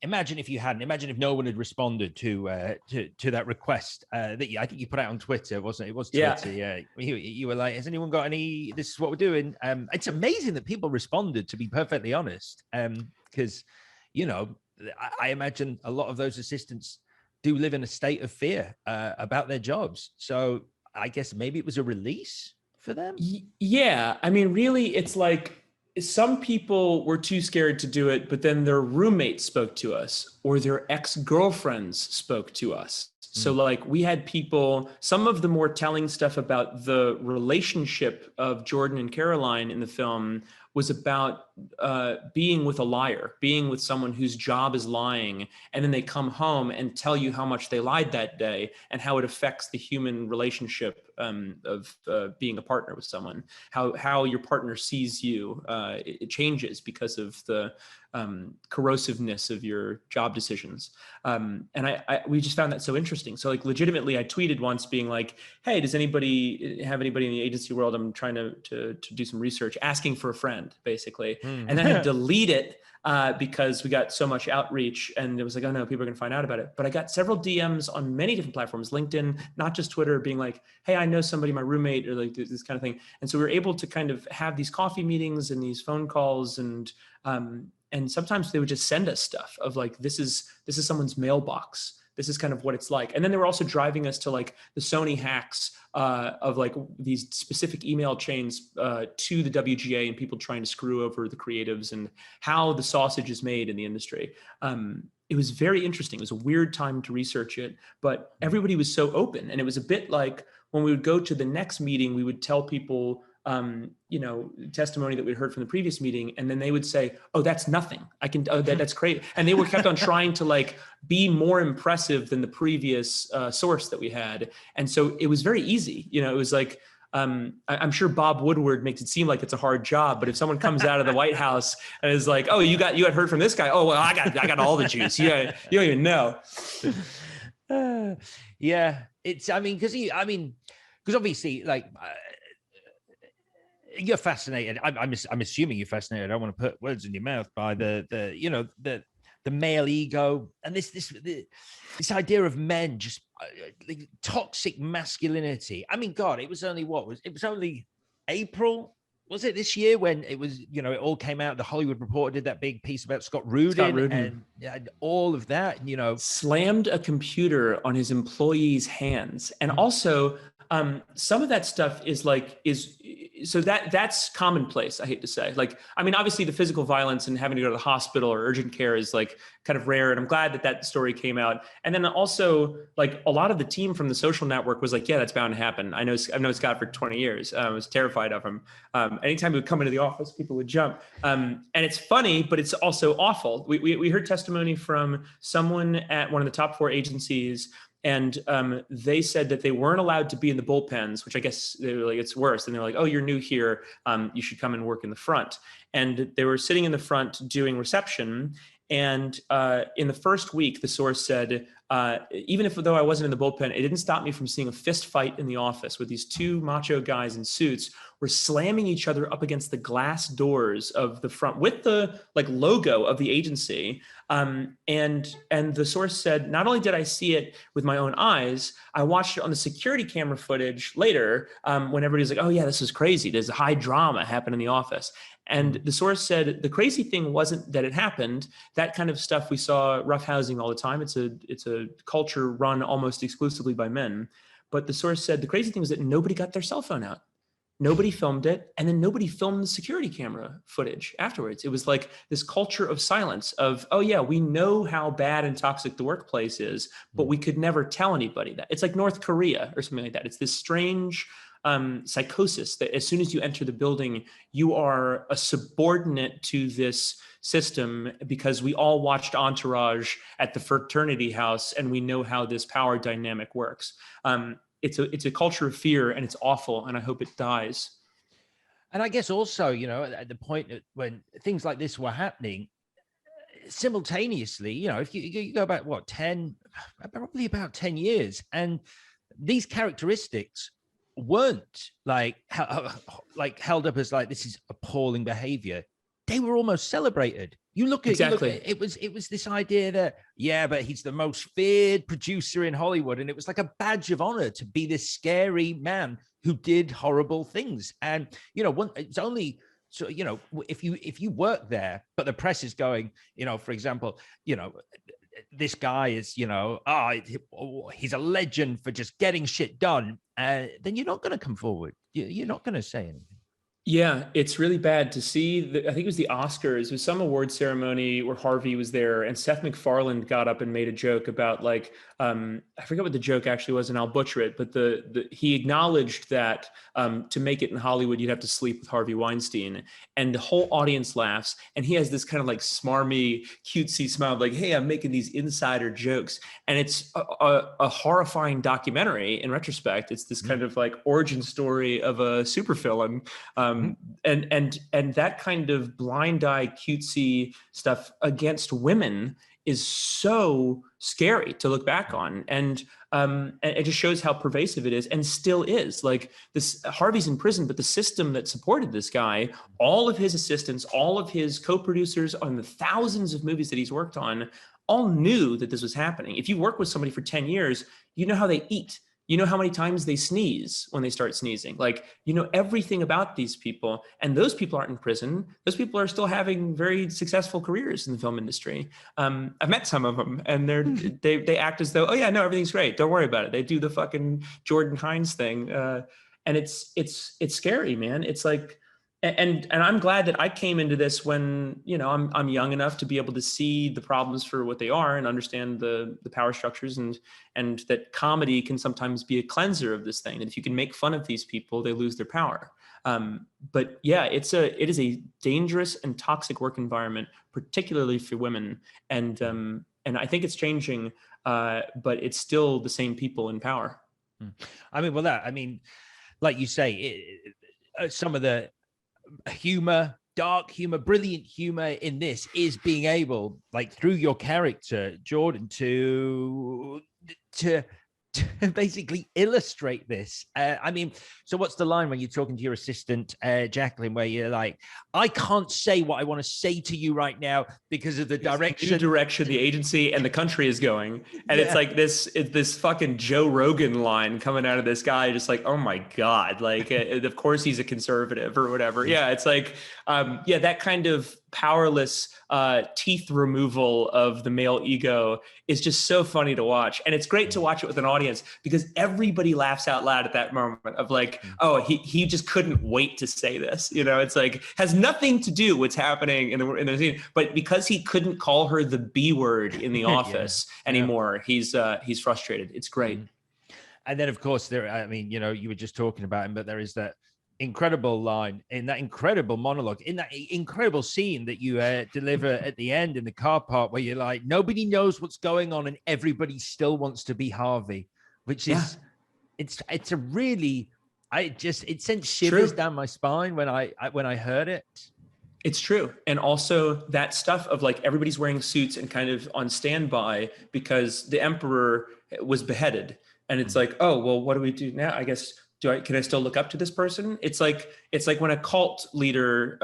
imagine if no one had responded to that request that I think you put out on Twitter, wasn't it? It was Twitter. Yeah. You were like, has anyone got any? This is what we're doing. It's amazing that people responded, to be perfectly honest, because you know, I imagine a lot of those assistants do live in a state of fear about their jobs. So I guess maybe it was a release for them. Yeah, I mean, really, it's like some people were too scared to do it, but then their roommates spoke to us, or their ex-girlfriends spoke to us. So like we had people, some of the more telling stuff about the relationship of Jordan and Caroline in the film was about being with a liar, being with someone whose job is lying, and then they come home and tell you how much they lied that day and how it affects the human relationship of being a partner with someone, how your partner sees you. It changes because of the corrosiveness of your job decisions. And we just found that so interesting. So like legitimately, I tweeted once being like, hey, does anybody have anybody in the agency world? I'm trying to do some research, asking for a friend, basically. And then I had to delete it because we got so much outreach, and it was like, oh no, people are going to find out about it. But I got several DMs on many different platforms, LinkedIn, not just Twitter, being like, hey, I know somebody, my roommate, or like this kind of thing. And so we were able to kind of have these coffee meetings and these phone calls, and sometimes they would just send us stuff of like, this is someone's mailbox. This is kind of what it's like. And then they were also driving us to like the Sony hacks of like these specific email chains to the WGA, and people trying to screw over the creatives and how the sausage is made in the industry. It was very interesting. It was a weird time to research it, but everybody was so open. And it was a bit like when we would go to the next meeting, we would tell people, testimony that we'd heard from the previous meeting. And then they would say, oh, that's nothing. That's great. And they were kept on trying to like be more impressive than the previous source that we had. And so it was very easy. You know, it was like, I'm sure Bob Woodward makes it seem like it's a hard job, but if someone comes out of the White House and is like, oh, you had heard from this guy. Oh, well, I got all the juice. You don't even know. Yeah, because obviously, like, you're fascinated. I'm assuming you're fascinated. I don't want to put words in your mouth by the male ego and this idea of men just like toxic masculinity. I mean, God, it was only April, was it, this year, when it was, it all came out. The Hollywood Reporter did that big piece about Scott Rudin. And all of that, slammed a computer on his employees' hands. And also some of that stuff so that's commonplace, I hate to say. Like, I mean, obviously the physical violence and having to go to the hospital or urgent care is like kind of rare. And I'm glad that story came out. And then also like a lot of the team from the Social Network was like, yeah, that's bound to happen. I've known Scott for 20 years. I was terrified of him. Anytime he would come into the office, people would jump. And it's funny, but it's also awful. We heard testimony from someone at one of the top 4 agencies, And they said that they weren't allowed to be in the bullpens, which I guess they were like, it's worse. And they're like, oh, you're new here. You should come and work in the front. And they were sitting in the front doing reception. And in the first week, the source said, even if though I wasn't in the bullpen, it didn't stop me from seeing a fist fight in the office where these two macho guys in suits were slamming each other up against the glass doors of the front with the like logo of the agency. And the source said, not only did I see it with my own eyes, I watched it on the security camera footage later when everybody's like, oh yeah, this is crazy. There's high drama happen in the office. And the source said the crazy thing wasn't that it happened. That kind of stuff we saw roughhousing all the time. It's a culture run almost exclusively by men. But the source said the crazy thing was that nobody got their cell phone out. Nobody filmed it, and then nobody filmed the security camera footage afterwards. It was like this culture of silence of, oh yeah, we know how bad and toxic the workplace is, but we could never tell anybody that. It's like North Korea or something like that. It's this strange psychosis that as soon as you enter the building, you are a subordinate to this system because we all watched Entourage at the fraternity house and we know how this power dynamic works. It's a culture of fear, and it's awful, and I hope it dies. And I guess also, you know, at the point when things like this were happening, simultaneously, you know, if you go back, what, probably about 10 years, and these characteristics weren't like held up as like, this is appalling behavior. They were almost celebrated. You look at it was this idea that, yeah, but he's the most feared producer in Hollywood. And it was like a badge of honor to be this scary man who did horrible things. And, you know, it's only, so, you know, if you work there, but the press is going, you know, for example, you know, this guy is, you know, he's a legend for just getting shit done. Then you're not going to come forward. You're not going to say anything. Yeah, it's really bad to see. I think it was the Oscars. It was some award ceremony where Harvey was there, and Seth MacFarlane got up and made a joke about like I forget what the joke actually was, and I'll butcher it. But he acknowledged that to make it in Hollywood, you'd have to sleep with Harvey Weinstein, and the whole audience laughs. And he has this kind of like smarmy, cutesy smile, like, "Hey, I'm making these insider jokes," and it's a horrifying documentary. In retrospect, it's this kind of like origin story of a supervillain. And that kind of blind eye cutesy stuff against women is so scary to look back on. And it just shows how pervasive it is and still is. Like this, Harvey's in prison, but the system that supported this guy, all of his assistants, all of his co-producers on the thousands of movies that he's worked on, all knew that this was happening. If you work with somebody for 10 years, you know how they eat. You know how many times they sneeze when they start sneezing. Like, you know everything about these people, and those people aren't in prison. Those people are still having very successful careers in the film industry. I've met some of them, and they act as though, oh yeah, no, everything's great. Don't worry about it. They do the fucking Jordan Hines thing, and it's scary, man. It's like, and I'm glad that I came into this when, you know, I'm young enough to be able to see the problems for what they are and understand the power structures, and that comedy can sometimes be a cleanser of this thing. And if you can make fun of these people, they lose their power. But yeah, it is a dangerous and toxic work environment, particularly for women. And I think it's changing, but it's still the same people in power. I mean, like you say, some of the humor, dark humor, brilliant humor in this is being able, like through your character, Jordan, to basically illustrate this. I mean, so what's the line when you're talking to your assistant, Jacqueline, where you're like, I can't say what I want to say to you right now because of the direction the agency and the country is going. And it's like this fucking Joe Rogan line coming out of this guy, just like, oh my God, like, of course he's a conservative or whatever. Yeah, it's like, that kind of powerless teeth removal of the male ego is just so funny to watch. And it's great to watch it with an audience because everybody laughs out loud at that moment of like, oh, he just couldn't wait to say this. You know, it's like, has nothing to do what's happening in the scene, but because he couldn't call her the B word in the office anymore, he's frustrated. It's great. And then of course you were just talking about him, but there is that incredible line, in that incredible monologue, in that incredible scene that you deliver at the end in the car park, where you're like, nobody knows what's going on and everybody still wants to be Harvey, which is, it's a really, it sent shivers down my spine when I heard it. It's true. And also that stuff of like everybody's wearing suits and kind of on standby because the emperor was beheaded. And it's like, oh, well, what do we do now? I guess, can I still look up to this person? It's like when a cult leader,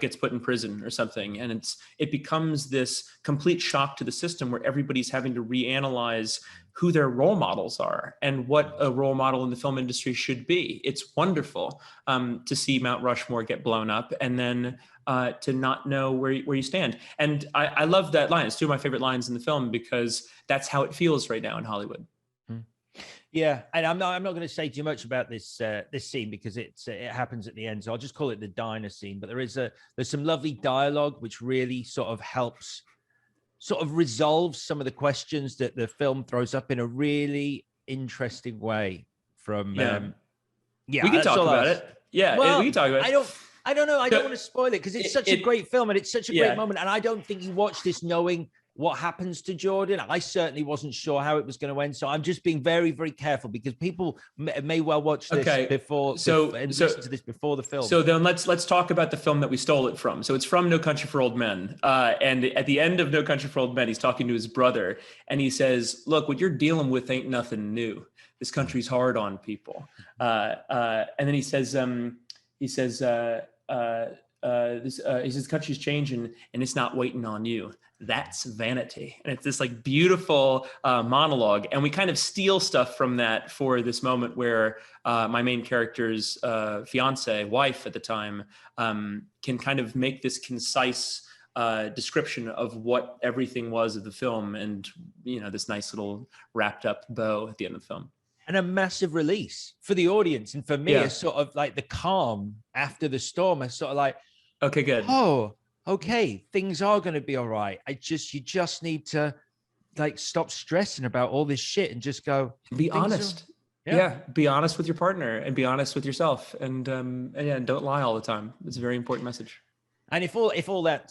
gets put in prison or something. And it becomes this complete shock to the system where everybody's having to reanalyze who their role models are and what a role model in the film industry should be. It's wonderful to see Mount Rushmore get blown up and then to not know where you stand. And I love that line. It's two of my favorite lines in the film because that's how it feels right now in Hollywood. Yeah, and I'm not going to say too much about this scene because it happens at the end. So I'll just call it the diner scene. But there's some lovely dialogue which really sort of helps sort of resolve some of the questions that the film throws up in a really interesting way. From we can talk about it. Yeah, well, we can talk about it. I don't know. I don't want to spoil it because it's such a great film and it's such a great moment. And I don't think you watch this knowing what happens to Jordan. I certainly wasn't sure how it was going to end. So I'm just being very, very careful because people may well watch this before and listen to this before the film. So then let's talk about the film that we stole it from. So it's from No Country for Old Men. And at the end of No Country for Old Men, he's talking to his brother and he says, look, what you're dealing with ain't nothing new. This country's hard on people. And then he says, the country's changing and it's not waiting on you. That's vanity. And it's this like beautiful monologue. And we kind of steal stuff from that for this moment where my main character's wife at the time, can kind of make this concise description of what everything was of the film. And, this nice little wrapped up bow at the end of the film. And a massive release for the audience. And for me, it's sort of like the calm after the storm. It's sort of like, okay, good. Oh, okay, things are going to be all right. You just need to like stop stressing about all this shit and just go be honest. Be honest with your partner and be honest with yourself, and don't lie all the time. It's a very important message. And if all that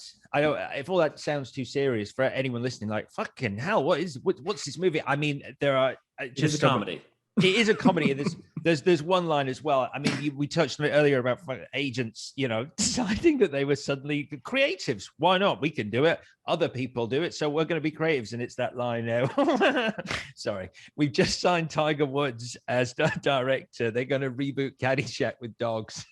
sounds too serious for anyone listening, like fucking hell, what's this movie? I mean, there are just a comedy. It is a comedy. There's one line as well. I mean, we touched on it earlier about agents, deciding that they were suddenly creatives. Why not? We can do it. Other people do it, so we're going to be creatives. And it's that line now. Sorry, we've just signed Tiger Woods as director. They're going to reboot Caddyshack with dogs.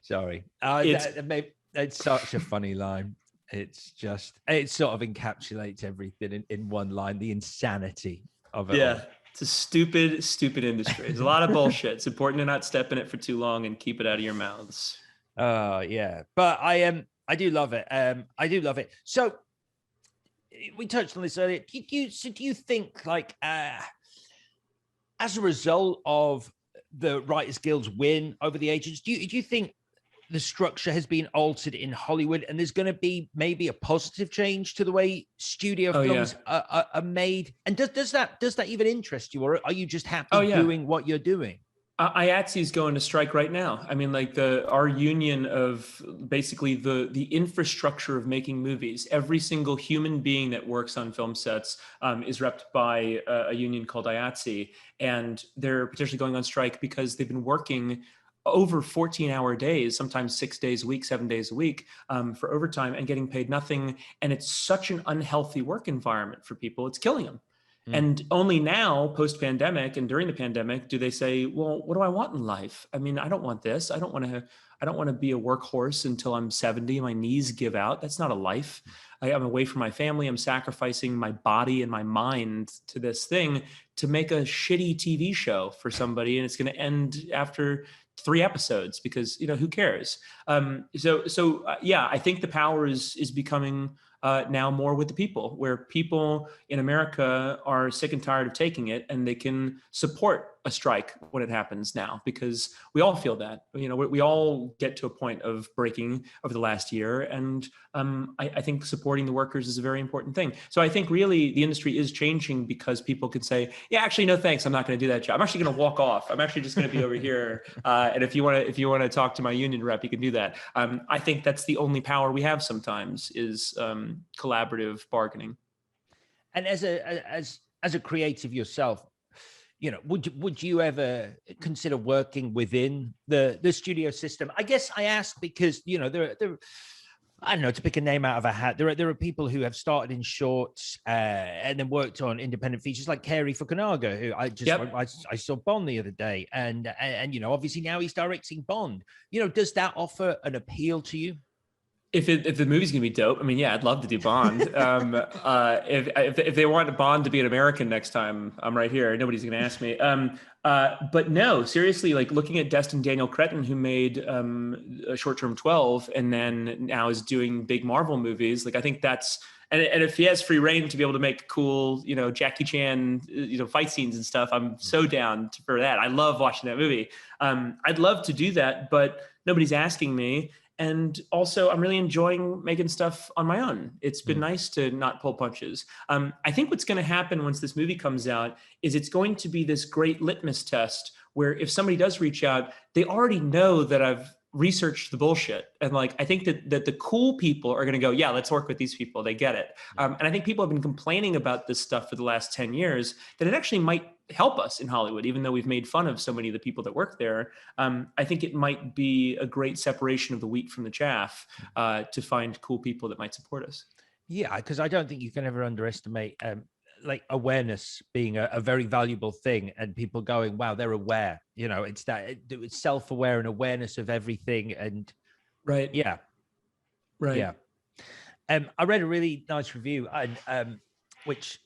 Sorry, it's such a funny line. It sort of encapsulates everything in one line. The insanity of it. all. It's a stupid industry. There's a lot of bullshit. It's important to not step in it for too long and keep it out of your mouths. Yeah. But I do love it. I do love it. So we touched on this earlier. Do you think like as a result of the Writers Guild's win over the agents, do you think the structure has been altered in Hollywood and there's going to be maybe a positive change to the way studio films are made? And does that even interest you, or are you just happy doing what you're doing? IATSE is going to strike right now. I mean, like our union of basically the infrastructure of making movies. Every single human being that works on film sets is repped by a union called IATSE, and they're potentially going on strike because they've been working over 14-hour days, sometimes 6 days a week, 7 days a week for overtime and getting paid nothing. And it's such an unhealthy work environment for people. It's killing them. And only now, post-pandemic and during the pandemic, do they say, well, what do I want in life? I mean, I don't want this. I don't want to be a workhorse until I'm 70. My knees give out. That's not a life. I'm away from my family. I'm sacrificing my body and my mind to this thing to make a shitty TV show for somebody. And it's going to end after 3 episodes because, who cares? I think the power is becoming now more with the people, where people in America are sick and tired of taking it, and they can support a strike when it happens now, because we all feel that. We all get to a point of breaking over the last year, and I think supporting the workers is a very important thing. So I think really the industry is changing because people can say, yeah, actually, no thanks, I'm not going to do that job. I'm actually going to walk off. I'm actually just going to be over here. And if you want to talk to my union rep, you can do that. I think that's the only power we have sometimes, is collaborative bargaining. And as a creative yourself, would you ever consider working within the studio system? I guess I ask because there I don't know, to pick a name out of a hat, there are people who have started in shorts and then worked on independent features, like Cary Fukunaga, who I saw Bond the other day, and obviously now he's directing Bond. Does that offer an appeal to you? If the movie's gonna be dope, I mean, yeah, I'd love to do Bond. If they want Bond to be an American next time, I'm right here. Nobody's gonna ask me. But no, seriously, like looking at Destin Daniel Cretton, who made a Short Term 12, and then now is doing big Marvel movies. Like I think that's, and if he has free reign to be able to make cool, Jackie Chan, fight scenes and stuff, I'm so down for that. I love watching that movie. I'd love to do that, but nobody's asking me. And also, I'm really enjoying making stuff on my own. It's been nice to not pull punches. I think what's going to happen once this movie comes out is it's going to be this great litmus test where if somebody does reach out, they already know that I've researched the bullshit. And like, I think that the cool people are going to go, yeah, let's work with these people. They get it. And I think people have been complaining about this stuff for the last 10 years, that it actually might help us in Hollywood, even though we've made fun of so many of the people that work there. I think it might be a great separation of the wheat from the chaff, to find cool people that might support us. Yeah, because I don't think you can ever underestimate like awareness being a very valuable thing, and people going, wow, they're aware. It's that it's self-aware and awareness of everything. And right. Yeah. I read a really nice review, and which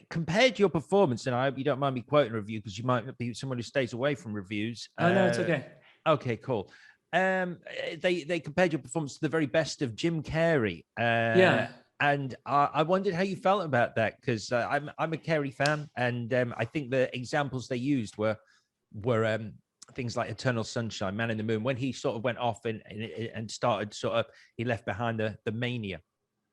compared to your performance, and I hope you don't mind me quoting a review because you might be someone who stays away from reviews. Oh, no, it's okay. Okay, cool. They compared your performance to the very best of Jim Carrey. Yeah. And I wondered how you felt about that, because I'm a Carrey fan, and I think the examples they used were things like Eternal Sunshine, Man in the Moon, when he sort of went off and started he left behind the mania.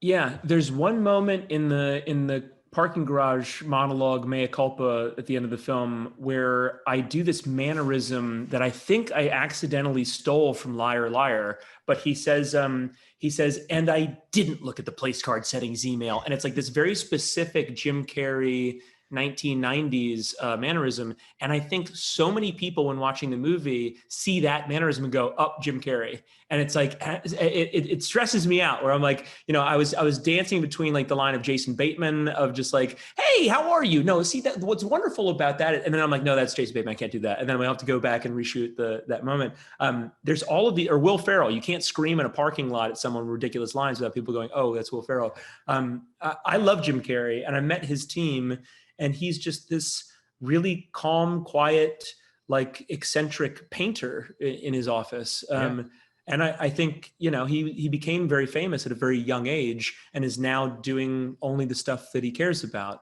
Yeah, there's one moment in the parking garage monologue, mea culpa, at the end of the film, where I do this mannerism that I think I accidentally stole from Liar Liar, but he says, and I didn't look at the place card settings email. And it's like this very specific Jim Carrey 1990s mannerism. And I think so many people, when watching the movie, see that mannerism and go, up, Jim Carrey. And it's like, it stresses me out, where I'm like, I was dancing between like the line of Jason Bateman of just like, hey, how are you? No, see, that what's wonderful about that. And then I'm like, no, that's Jason Bateman. I can't do that. And then we have to go back and reshoot that moment. There's all of or Will Ferrell. You can't scream in a parking lot at someone with ridiculous lines without people going, oh, that's Will Ferrell. I love Jim Carrey, and I met his team, and he's just this really calm, quiet, like eccentric painter in his office. And I think, he became very famous at a very young age, and is now doing only the stuff that he cares about.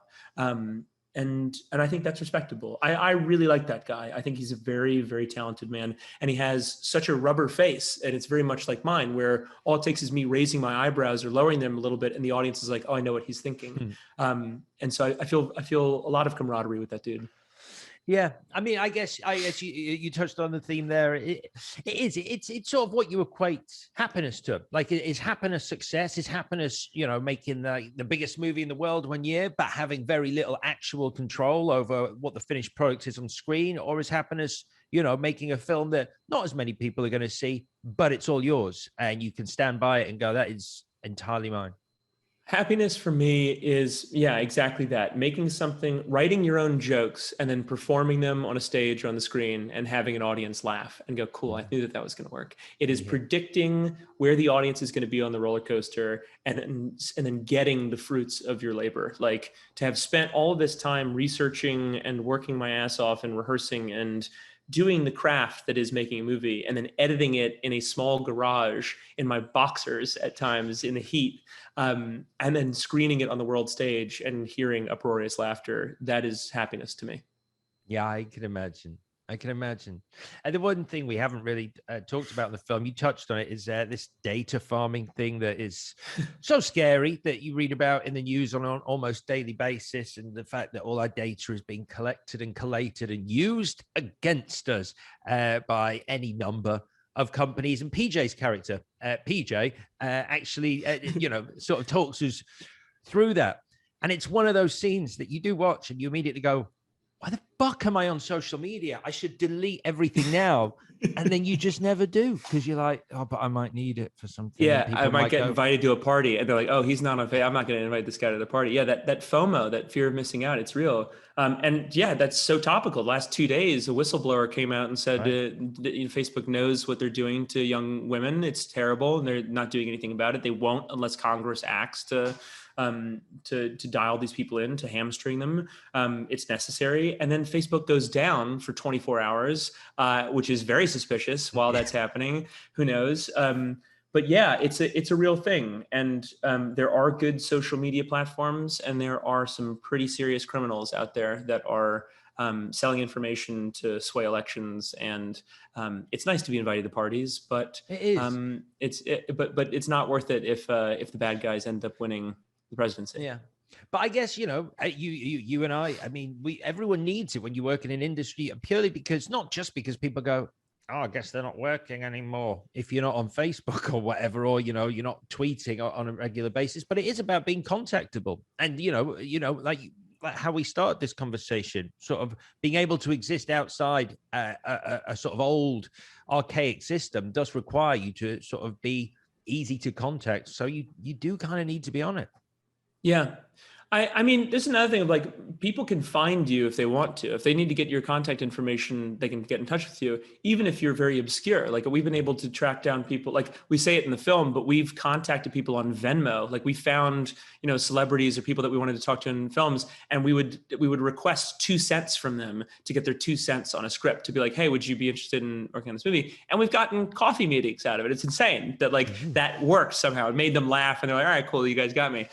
And I think that's respectable. I really like that guy. I think he's a very, very talented man, and he has such a rubber face, and it's very much like mine, where all it takes is me raising my eyebrows or lowering them a little bit, and the audience is like, oh, I know what he's thinking. And so I feel a lot of camaraderie with that dude. Yeah, I mean, I guess you touched on the theme there. It's sort of what you equate happiness to. Like, is happiness success? Is happiness, making the biggest movie in the world one year, but having very little actual control over what the finished product is on screen? Or is happiness, making a film that not as many people are going to see, but it's all yours, and you can stand by it and go, that is entirely mine? Happiness for me is, yeah, exactly that. Making something, writing your own jokes, and then performing them on a stage or on the screen, and having an audience laugh and go, cool, I knew that was going to work. It is predicting where the audience is going to be on the roller coaster, and then getting the fruits of your labor. Like, to have spent all of this time researching and working my ass off and rehearsing and doing the craft that is making a movie, and then editing it in a small garage in my boxers at times in the heat, and then screening it on the world stage and hearing uproarious laughter, that is happiness to me. Yeah, I can imagine. I can imagine. And the one thing we haven't really talked about in the film, you touched on it, is this data farming thing that is so scary that you read about in the news on an almost daily basis. And the fact that all our data is being collected and collated and used against us by any number of companies. And PJ's character, PJ, actually, sort of talks us through that. And it's one of those scenes that you do watch and you immediately go, why the fuck am I on social media? I should delete everything now. And then you just never do because you're like, oh, but I might need it for something. Yeah, I might get invited to a party and they're like, oh, he's not on Facebook. I'm not going to invite this guy to the party. Yeah, that FOMO, that fear of missing out, it's real. And yeah, that's so topical. The last 2 days, a whistleblower came out and said Facebook knows what they're doing to young women. It's terrible, and they're not doing anything about it. They won't unless Congress acts to dial these people in, to hamstring them. It's necessary. And then Facebook goes down for 24 hours, which is very suspicious while that's happening. Who knows? But yeah, it's a real thing. And there are good social media platforms, and there are some pretty serious criminals out there that are selling information to sway elections. And it's nice to be invited to parties, but it is. But it's not worth it if the bad guys end up winning the presidency. Yeah. But I guess, you and I mean, everyone needs it when you work in an industry, purely because, not just because people go, oh, I guess they're not working anymore if you're not on Facebook or whatever, or, you're not tweeting on a regular basis, but it is about being contactable. And, like how we start this conversation, sort of being able to exist outside a sort of old archaic system does require you to sort of be easy to contact. So you do kind of need to be on it. Yeah. I mean, there's another thing of like, people can find you if they want to. If they need to get your contact information, they can get in touch with you, even if you're very obscure. Like, we've been able to track down people, like we say it in the film, but we've contacted people on Venmo. Like, we found, celebrities or people that we wanted to talk to in films, and we would request 2 cents from them to get their 2 cents on a script, to be like, hey, would you be interested in working on this movie? And we've gotten coffee meetings out of it. It's insane that that worked somehow. It made them laugh, and they're like, all right, cool, you guys got me.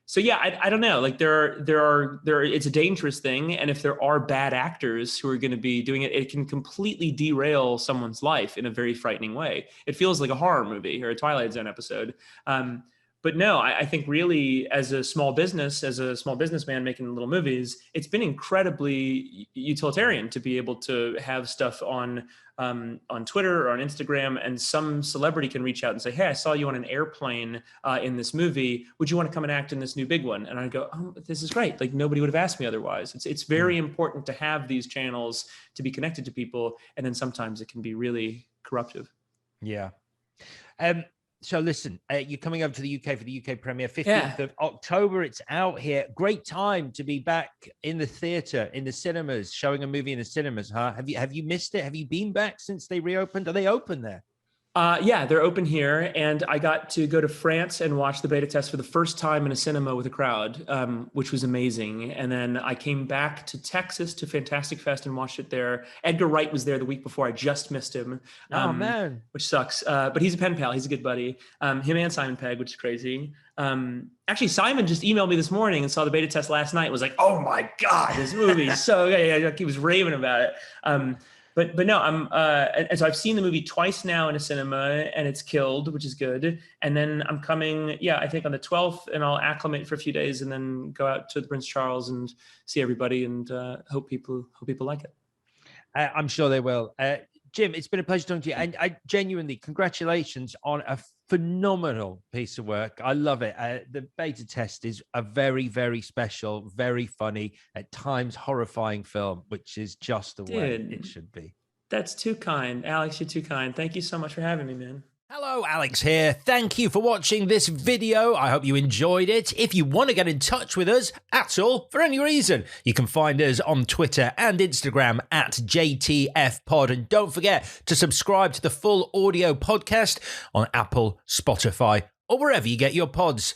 So yeah, I don't know. Like, it's a dangerous thing, and if there are bad actors who are going to be doing it, it can completely derail someone's life in a very frightening way. It feels like a horror movie or a Twilight Zone episode. But no, I think really, as a small businessman making little movies, it's been incredibly utilitarian to be able to have stuff on Twitter or on Instagram, and some celebrity can reach out and say, hey, I saw you on an airplane in this movie. Would you want to come and act in this new big one? And I go, oh, this is great. Like, nobody would have asked me otherwise. It's very important to have these channels to be connected to people. And then sometimes it can be really corruptive. Yeah. So listen, you're coming over to the UK for the UK premiere, 15th of October. It's out here. Great time to be back in the theater, in the cinemas, showing a movie in the cinemas, huh? Have you missed it? Have you been back since they reopened? Are they open there? Yeah, they're open here, and I got to go to France and watch the beta test for the first time in a cinema with a crowd, which was amazing. And then I came back to Texas to Fantastic Fest and watched it there. Edgar Wright was there the week before. I just missed him. Oh, man. Which sucks. But he's a pen pal. He's a good buddy. Him and Simon Pegg, which is crazy. Actually, Simon just emailed me this morning and saw the beta test last night. Was like, oh my God, this movie is so good. He was raving about it. But no, and so I've seen the movie twice now in a cinema, and it's killed, which is good. And then I'm coming, I think on the 12th, and I'll acclimate for a few days, and then go out to the Prince Charles and see everybody, and hope people like it. I'm sure they will. Jim, it's been a pleasure talking to you, and I genuinely, congratulations on a phenomenal piece of work. I love it. The beta test is a very, very special, very funny, at times horrifying film, which is just the way it should be. That's too kind. Alex, you're too kind. Thank you so much for having me, man. Hello, Alex here. Thank you for watching this video. I hope you enjoyed it. If you want to get in touch with us at all, for any reason, you can find us on Twitter and Instagram at JTFpod. And don't forget to subscribe to the full audio podcast on Apple, Spotify, or wherever you get your pods.